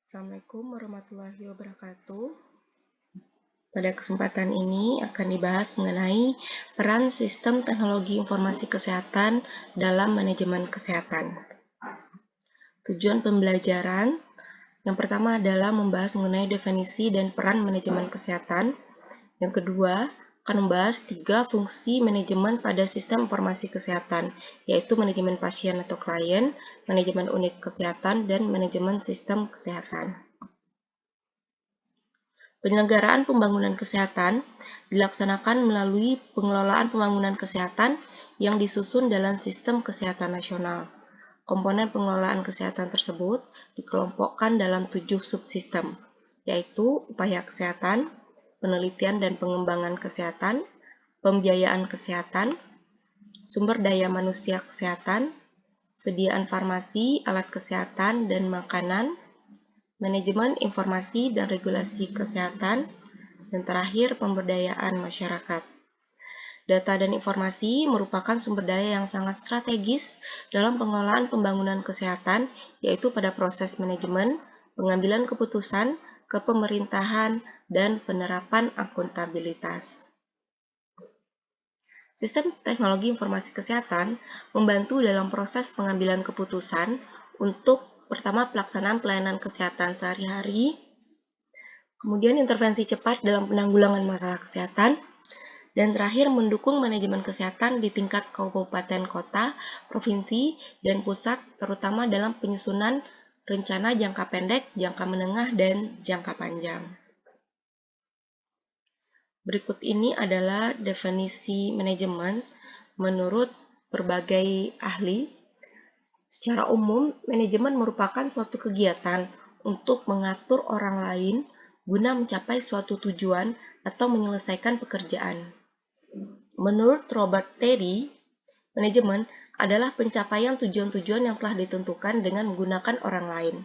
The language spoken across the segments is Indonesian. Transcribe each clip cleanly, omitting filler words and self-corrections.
Assalamualaikum warahmatullahi wabarakatuh. Pada kesempatan ini akan dibahas mengenai peran sistem teknologi informasi kesehatan dalam manajemen kesehatan. Tujuan pembelajaran yang pertama adalah membahas mengenai definisi dan peran manajemen kesehatan. Yang kedua, akan membahas 3 fungsi manajemen pada sistem informasi kesehatan, yaitu manajemen pasien atau klien, manajemen unit kesehatan, dan manajemen sistem kesehatan. Penyelenggaraan pembangunan kesehatan dilaksanakan melalui pengelolaan pembangunan kesehatan yang disusun dalam sistem kesehatan nasional. Komponen pengelolaan kesehatan tersebut dikelompokkan dalam 7 subsistem, yaitu upaya kesehatan, penelitian dan pengembangan kesehatan, pembiayaan kesehatan, sumber daya manusia kesehatan, sediaan farmasi, alat kesehatan dan makanan, manajemen informasi dan regulasi kesehatan, dan terakhir pemberdayaan masyarakat. Data dan informasi merupakan sumber daya yang sangat strategis dalam pengelolaan pembangunan kesehatan, yaitu pada proses manajemen, pengambilan keputusan, kepemerintahan, dan penerapan akuntabilitas. Sistem teknologi informasi kesehatan membantu dalam proses pengambilan keputusan untuk pertama, pelaksanaan pelayanan kesehatan sehari-hari, kemudian intervensi cepat dalam penanggulangan masalah kesehatan, dan terakhir mendukung manajemen kesehatan di tingkat kabupaten kota, provinsi, dan pusat, terutama dalam penyusunan rencana jangka pendek, jangka menengah, dan jangka panjang. Berikut ini adalah definisi manajemen menurut berbagai ahli. Secara umum, manajemen merupakan suatu kegiatan untuk mengatur orang lain guna mencapai suatu tujuan atau menyelesaikan pekerjaan. Menurut Robert Terry, manajemen adalah pencapaian tujuan-tujuan yang telah ditentukan dengan menggunakan orang lain.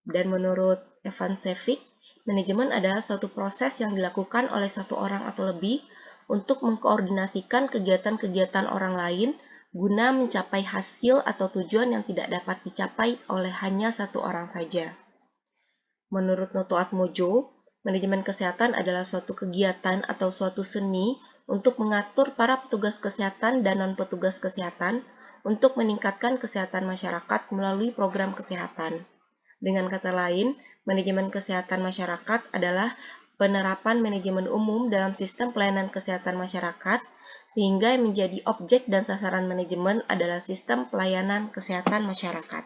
Dan menurut Evan Sevick, manajemen adalah suatu proses yang dilakukan oleh satu orang atau lebih untuk mengkoordinasikan kegiatan-kegiatan orang lain guna mencapai hasil atau tujuan yang tidak dapat dicapai oleh hanya satu orang saja. Menurut Noto Atmojo, manajemen kesehatan adalah suatu kegiatan atau suatu seni untuk mengatur para petugas kesehatan dan non-petugas kesehatan untuk meningkatkan kesehatan masyarakat melalui program kesehatan. Dengan kata lain, manajemen kesehatan masyarakat adalah penerapan manajemen umum dalam sistem pelayanan kesehatan masyarakat, sehingga yang menjadi objek dan sasaran manajemen adalah sistem pelayanan kesehatan masyarakat.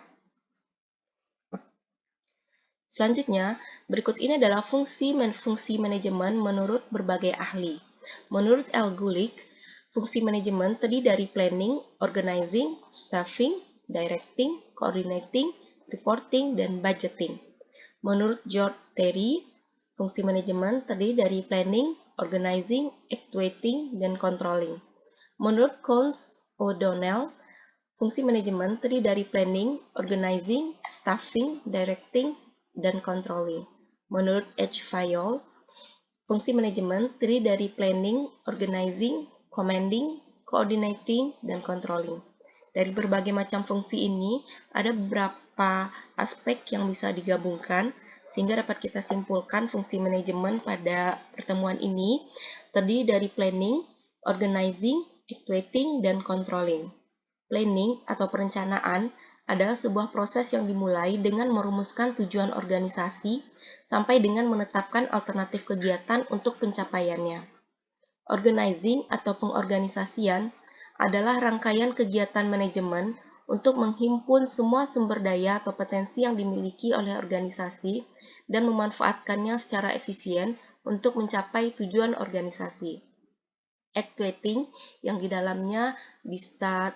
Selanjutnya, berikut ini adalah fungsi manajemen menurut berbagai ahli. Menurut L. Gulick, fungsi manajemen terdiri dari planning, organizing, staffing, directing, coordinating, reporting, dan budgeting. Menurut George Terry, fungsi manajemen terdiri dari planning, organizing, actuating, dan controlling. Menurut Coons O'Donnell, fungsi manajemen terdiri dari planning, organizing, staffing, directing, dan controlling. Menurut H. Fayol, fungsi manajemen terdiri dari planning, organizing, commanding, coordinating, dan controlling. Dari berbagai macam fungsi ini, ada beberapa aspek yang bisa digabungkan, sehingga dapat kita simpulkan fungsi manajemen pada pertemuan ini terdiri dari planning, organizing, actuating, dan controlling. Planning atau perencanaan adalah sebuah proses yang dimulai dengan merumuskan tujuan organisasi sampai dengan menetapkan alternatif kegiatan untuk pencapaiannya. Organizing atau pengorganisasian adalah rangkaian kegiatan manajemen untuk menghimpun semua sumber daya atau potensi yang dimiliki oleh organisasi dan memanfaatkannya secara efisien untuk mencapai tujuan organisasi. Actuating, yang di dalamnya bisa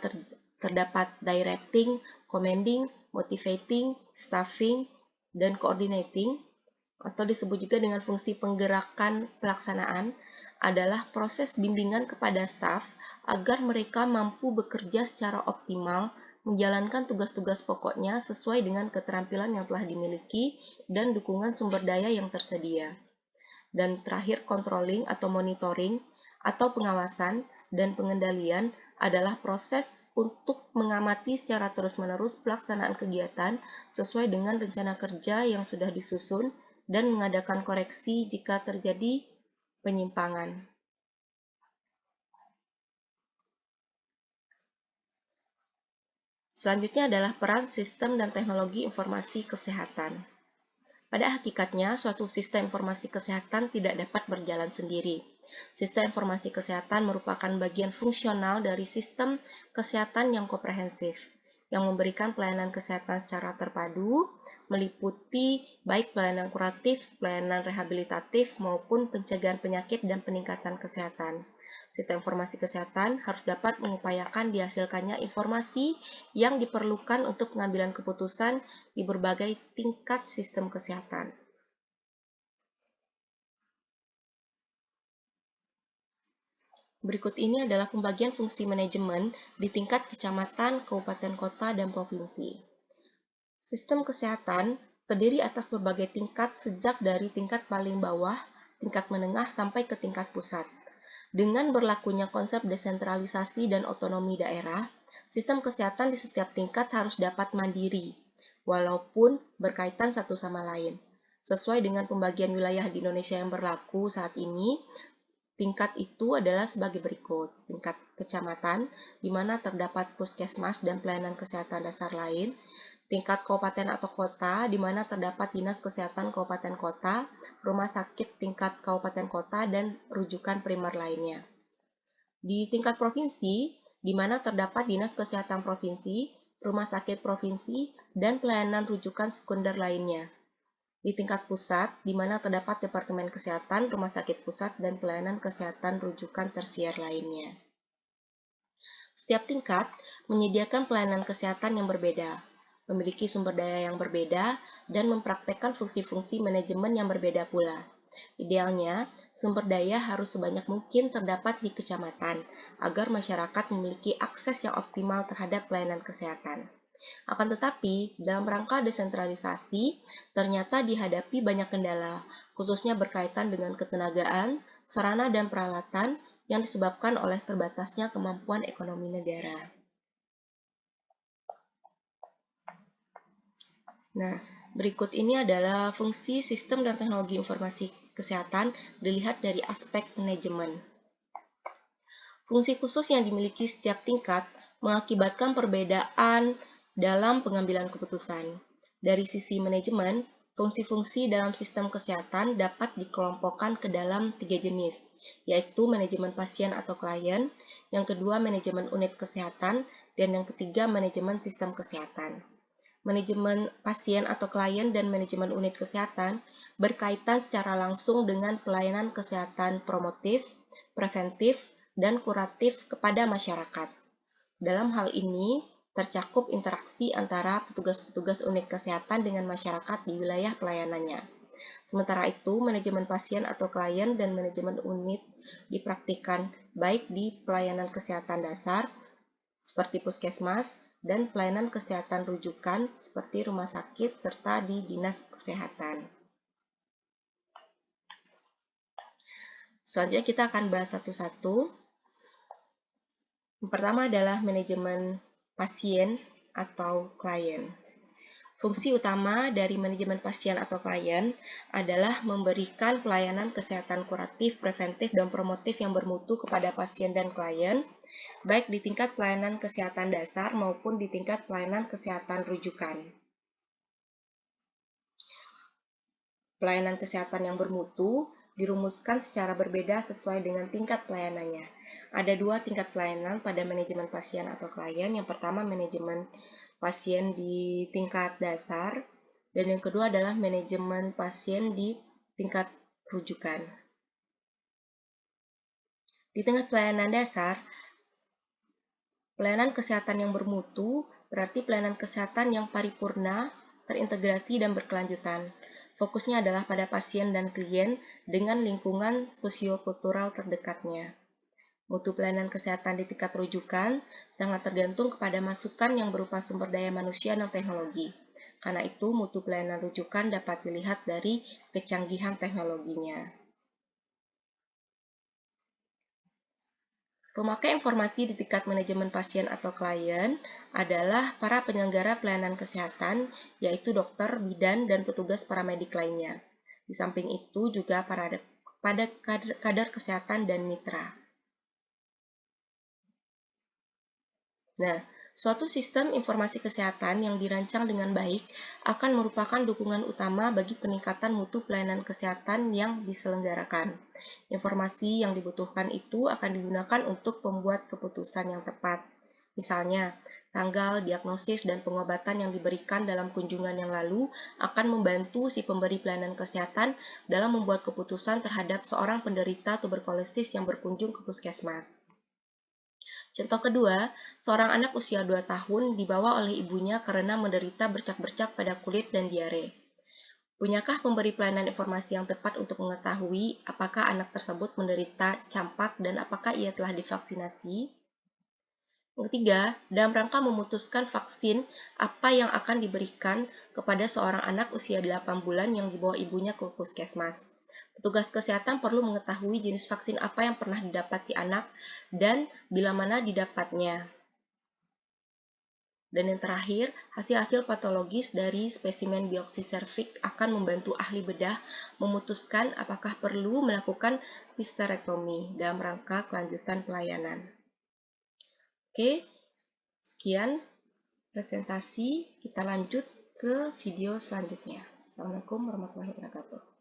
terdapat directing, commanding, motivating, staffing, dan coordinating, atau disebut juga dengan fungsi penggerakan pelaksanaan, adalah proses bimbingan kepada staf agar mereka mampu bekerja secara optimal, menjalankan tugas-tugas pokoknya sesuai dengan keterampilan yang telah dimiliki dan dukungan sumber daya yang tersedia. Dan terakhir, controlling atau monitoring atau pengawasan dan pengendalian adalah proses untuk mengamati secara terus-menerus pelaksanaan kegiatan sesuai dengan rencana kerja yang sudah disusun dan mengadakan koreksi jika terjadi penyimpangan. Selanjutnya adalah peran sistem dan teknologi informasi kesehatan. Pada hakikatnya, suatu sistem informasi kesehatan tidak dapat berjalan sendiri. Sistem informasi kesehatan merupakan bagian fungsional dari sistem kesehatan yang komprehensif, yang memberikan pelayanan kesehatan secara terpadu, meliputi baik pelayanan kuratif, pelayanan rehabilitatif, maupun pencegahan penyakit dan peningkatan kesehatan. Sistem informasi kesehatan harus dapat mengupayakan dihasilkannya informasi yang diperlukan untuk pengambilan keputusan di berbagai tingkat sistem kesehatan. Berikut ini adalah pembagian fungsi manajemen di tingkat kecamatan, kabupaten kota, dan provinsi. Sistem kesehatan terdiri atas berbagai tingkat sejak dari tingkat paling bawah, tingkat menengah, sampai ke tingkat pusat. Dengan berlakunya konsep desentralisasi dan otonomi daerah, sistem kesehatan di setiap tingkat harus dapat mandiri, walaupun berkaitan satu sama lain. Sesuai dengan pembagian wilayah di Indonesia yang berlaku saat ini, tingkat itu adalah sebagai berikut. Tingkat kecamatan, di mana terdapat puskesmas dan pelayanan kesehatan dasar lain. Tingkat kabupaten atau kota, di mana terdapat dinas kesehatan kabupaten kota, rumah sakit tingkat kabupaten kota, dan rujukan primer lainnya. Di tingkat provinsi, di mana terdapat dinas kesehatan provinsi, rumah sakit provinsi, dan pelayanan rujukan sekunder lainnya. Di tingkat pusat, di mana terdapat Departemen Kesehatan, Rumah Sakit Pusat, dan pelayanan kesehatan rujukan tersier lainnya. Setiap tingkat menyediakan pelayanan kesehatan yang berbeda, memiliki sumber daya yang berbeda, dan mempraktekkan fungsi-fungsi manajemen yang berbeda pula. Idealnya, sumber daya harus sebanyak mungkin terdapat di kecamatan, agar masyarakat memiliki akses yang optimal terhadap pelayanan kesehatan. Akan tetapi, dalam rangka desentralisasi, ternyata dihadapi banyak kendala, khususnya berkaitan dengan ketenagaan, sarana dan peralatan yang disebabkan oleh terbatasnya kemampuan ekonomi negara. Nah, berikut ini adalah fungsi sistem dan teknologi informasi kesehatan dilihat dari aspek manajemen. Fungsi khusus yang dimiliki setiap tingkat mengakibatkan perbedaan dalam pengambilan keputusan. Dari sisi manajemen, fungsi-fungsi dalam sistem kesehatan dapat dikelompokkan ke dalam 3 jenis, yaitu manajemen pasien atau klien, yang kedua manajemen unit kesehatan, dan yang ketiga manajemen sistem kesehatan. Manajemen pasien atau klien dan manajemen unit kesehatan berkaitan secara langsung dengan pelayanan kesehatan promotif, preventif, dan kuratif kepada masyarakat. Dalam hal ini, tercakup interaksi antara petugas-petugas unit kesehatan dengan masyarakat di wilayah pelayanannya. Sementara itu, manajemen pasien atau klien dan manajemen unit dipraktikkan baik di pelayanan kesehatan dasar, seperti puskesmas, dan pelayanan kesehatan rujukan, seperti rumah sakit, serta di dinas kesehatan. Selanjutnya kita akan bahas satu-satu. Yang pertama adalah manajemen pasien atau klien. Fungsi utama dari manajemen pasien atau klien adalah memberikan pelayanan kesehatan kuratif, preventif, dan promotif yang bermutu kepada pasien dan klien, baik di tingkat pelayanan kesehatan dasar maupun di tingkat pelayanan kesehatan rujukan. Pelayanan kesehatan yang bermutu dirumuskan secara berbeda sesuai dengan tingkat pelayanannya. Ada 2 tingkat pelayanan pada manajemen pasien atau klien. Yang pertama, manajemen pasien di tingkat dasar, dan yang kedua adalah manajemen pasien di tingkat rujukan. Di tingkat pelayanan dasar, pelayanan kesehatan yang bermutu berarti pelayanan kesehatan yang paripurna, terintegrasi, dan berkelanjutan. Fokusnya adalah pada pasien dan klien dengan lingkungan sosiokultural terdekatnya. Mutu pelayanan kesehatan di tingkat rujukan sangat tergantung kepada masukan yang berupa sumber daya manusia dan teknologi. Karena itu, mutu pelayanan rujukan dapat dilihat dari kecanggihan teknologinya. Pemakai informasi di tingkat manajemen pasien atau klien adalah para penyelenggara pelayanan kesehatan, yaitu dokter, bidan, dan petugas paramedik lainnya. Di samping itu juga pada kadar kesehatan dan mitra. Nah, suatu sistem informasi kesehatan yang dirancang dengan baik akan merupakan dukungan utama bagi peningkatan mutu pelayanan kesehatan yang diselenggarakan. Informasi yang dibutuhkan itu akan digunakan untuk membuat keputusan yang tepat. Misalnya, tanggal, diagnosis, dan pengobatan yang diberikan dalam kunjungan yang lalu akan membantu si pemberi pelayanan kesehatan dalam membuat keputusan terhadap seorang penderita tuberkulosis yang berkunjung ke puskesmas. Contoh kedua, seorang anak usia 2 tahun dibawa oleh ibunya karena menderita bercak-bercak pada kulit dan diare. Punyakah pemberi pelayanan informasi yang tepat untuk mengetahui apakah anak tersebut menderita campak dan apakah ia telah divaksinasi? Yang ketiga, dalam rangka memutuskan vaksin apa yang akan diberikan kepada seorang anak usia 8 bulan yang dibawa ibunya ke puskesmas. Petugas kesehatan perlu mengetahui jenis vaksin apa yang pernah didapat si anak dan bila mana didapatnya. Dan yang terakhir, hasil-hasil patologis dari spesimen biopsi serviks akan membantu ahli bedah memutuskan apakah perlu melakukan histerektomi dalam rangka kelanjutan pelayanan. Oke, sekian presentasi. Kita lanjut ke video selanjutnya. Assalamualaikum warahmatullahi wabarakatuh.